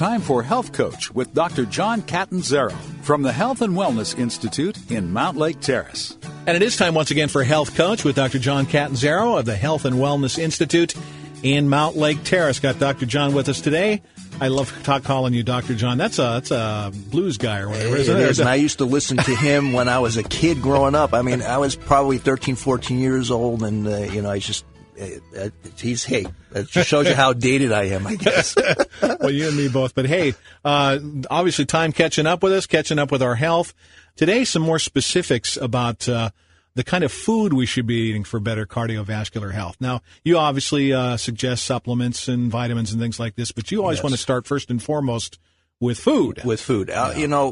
time for Health Coach with Dr. John Catanzaro from the Health and Wellness Institute in Mountlake Terrace. And it is time once again for Health Coach with Dr. John Catanzaro of the Health and Wellness Institute in Mountlake Terrace. Got Dr. John with us today. I love calling you Dr. John. That's a blues guy or whatever, isn't it? It is, and I used to listen to him when I was a kid growing up. I mean, I was probably 13, 14 years old, and, I just... it just shows you how dated I am, I guess. Well, you and me both. But, hey, obviously time catching up with us, catching up with our health. Today, some more specifics about the kind of food we should be eating for better cardiovascular health. Now, you obviously suggest supplements and vitamins and things like this, but you always want to start first and foremost with food. With food.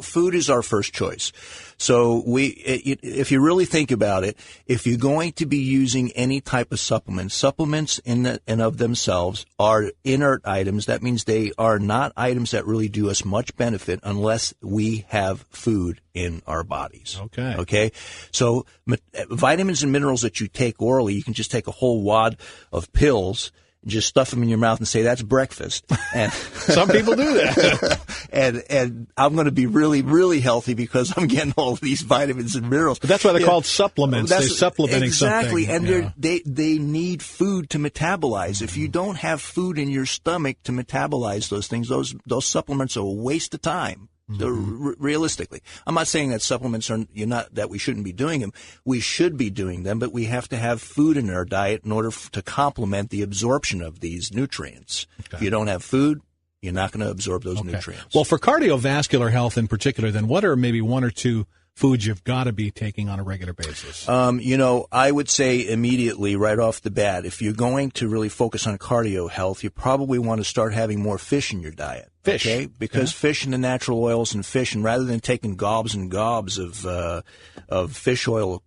Food is our first choice. So if you really think about it, if you're going to be using any type of supplements in and of themselves are inert items. That means they are not items that really do us much benefit unless we have food in our bodies. Okay. So vitamins and minerals that you take orally, you can just take a whole wad of pills, just stuff them in your mouth and say that's breakfast. And some people do that. and I'm going to be really, really healthy because I'm getting all of these vitamins and minerals. But that's why they're called supplements. They're supplementing exactly, something. And they need food to metabolize. If you don't have food in your stomach to metabolize those things, those supplements are a waste of time. Realistically, I'm not saying that supplements are that we shouldn't be doing them. We should be doing them, but we have to have food in our diet in order to complement the absorption of these nutrients. Okay. If you don't have food, you're not going to absorb those nutrients. Well, for cardiovascular health in particular, then what are maybe one or two foods you've got to be taking on a regular basis? I would say immediately right off the bat, if you're going to really focus on cardio health, you probably want to start having more fish in your diet. Fish. Okay? Because fish and the natural oils and fish, and rather than taking gobs and gobs of fish oil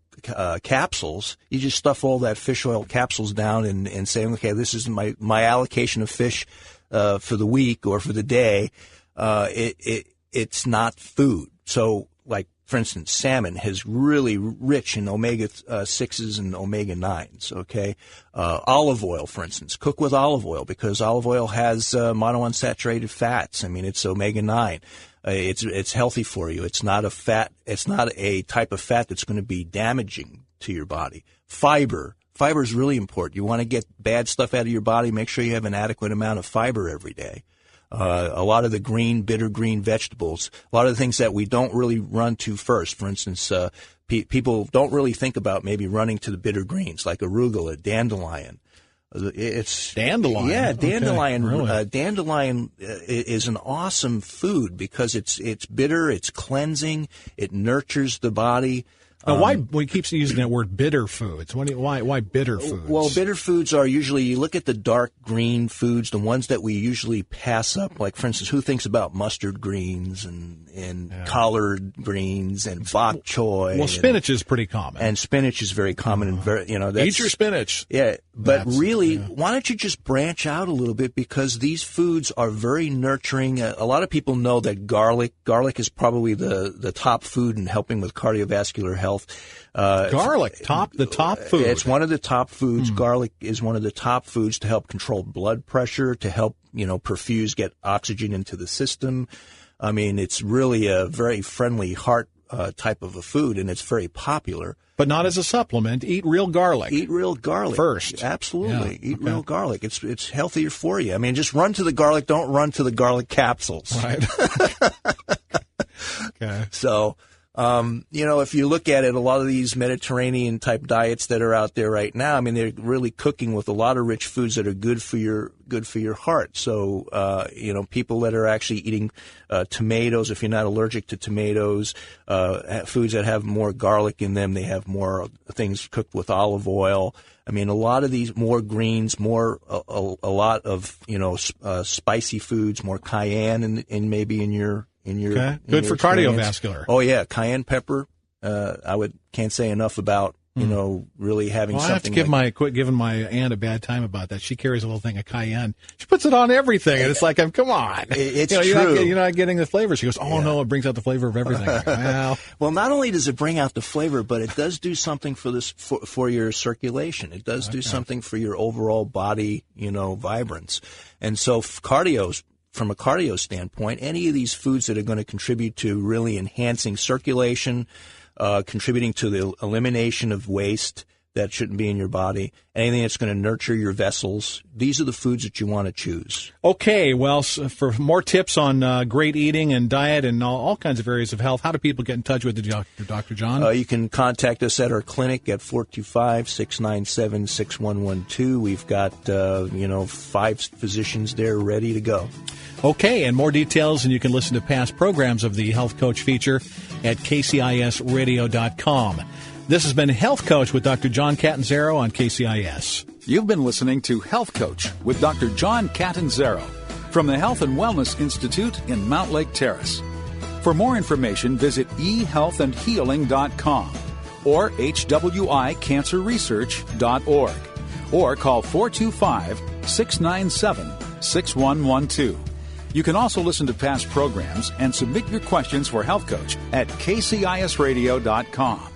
capsules, you just stuff all that fish oil capsules down and say, okay, this is my allocation of fish for the week or for the day. It's not food. So, like, for instance, salmon is really rich in omega-6s and omega-9s, okay? Olive oil, for instance. Cook with olive oil because olive oil has monounsaturated fats. I mean, it's omega-9. It's healthy for you. It's not a type of fat that's going to be damaging to your body. Fiber. Fiber is really important. You want to get bad stuff out of your body, make sure you have an adequate amount of fiber every day. A lot of the bitter green vegetables, a lot of the things that we don't really run to first. For instance, people don't really think about maybe running to the bitter greens like arugula, dandelion. It's dandelion. Yeah, dandelion. Okay, really? Dandelion is an awesome food because it's bitter, it's cleansing, it nurtures the body. Now, why we keep using that word bitter foods? Why bitter foods? Well, bitter foods are usually, you look at the dark green foods, the ones that we usually pass up, like, for instance, who thinks about mustard greens and collard greens and bok choy? Well, spinach is pretty common. And spinach is very common and very, eat your spinach. Yeah, but why don't you just branch out a little bit because these foods are very nurturing. A lot of people know that garlic is probably the top food in helping with cardiovascular health. Garlic, the top food. It's one of the top foods. Garlic is one of the top foods to help control blood pressure, to help, get oxygen into the system. I mean, it's really a very friendly heart type of a food, and it's very popular. But not as a supplement. Eat real garlic. Eat real garlic. First. Absolutely. Yeah. Eat real garlic. It's healthier for you. I mean, just run to the garlic. Don't run to the garlic capsules. Right. Okay. So... if you look at it, a lot of these Mediterranean type diets that are out there right now, I mean, they're really cooking with a lot of rich foods that are good for your heart. So, people that are actually eating tomatoes, if you're not allergic to tomatoes, foods that have more garlic in them, they have more things cooked with olive oil. I mean, a lot of these more greens, a lot of, spicy foods, more cayenne in maybe in your good for cardiovascular. Oh yeah, cayenne pepper. Can't say enough about really having something. I have to quit giving my aunt a bad time about that. She carries a little thing of cayenne. She puts it on everything, and it's like, come on, it's true. You're not getting the flavor. She goes, no, it brings out the flavor of everything. Well, not only does it bring out the flavor, but it does do something for your circulation. It does do something for your overall body, vibrance. And so cardio's from a cardio standpoint, any of these foods that are going to contribute to really enhancing circulation, contributing to the elimination of waste that shouldn't be in your body, anything that's going to nurture your vessels, these are the foods that you want to choose. Okay, well, for more tips on great eating and diet and all kinds of areas of health, how do people get in touch with Dr. John? You can contact us at our clinic at 425-697-6112. We've got, 5 physicians there ready to go. Okay, and more details, and you can listen to past programs of the Health Coach feature at kcisradio.com. This has been Health Coach with Dr. John Catanzaro on KCIS. You've been listening to Health Coach with Dr. John Catanzaro from the Health and Wellness Institute in Mountlake Terrace. For more information, visit ehealthandhealing.com or hwicancerresearch.org or call 425-697-6112. You can also listen to past programs and submit your questions for Health Coach at kcisradio.com.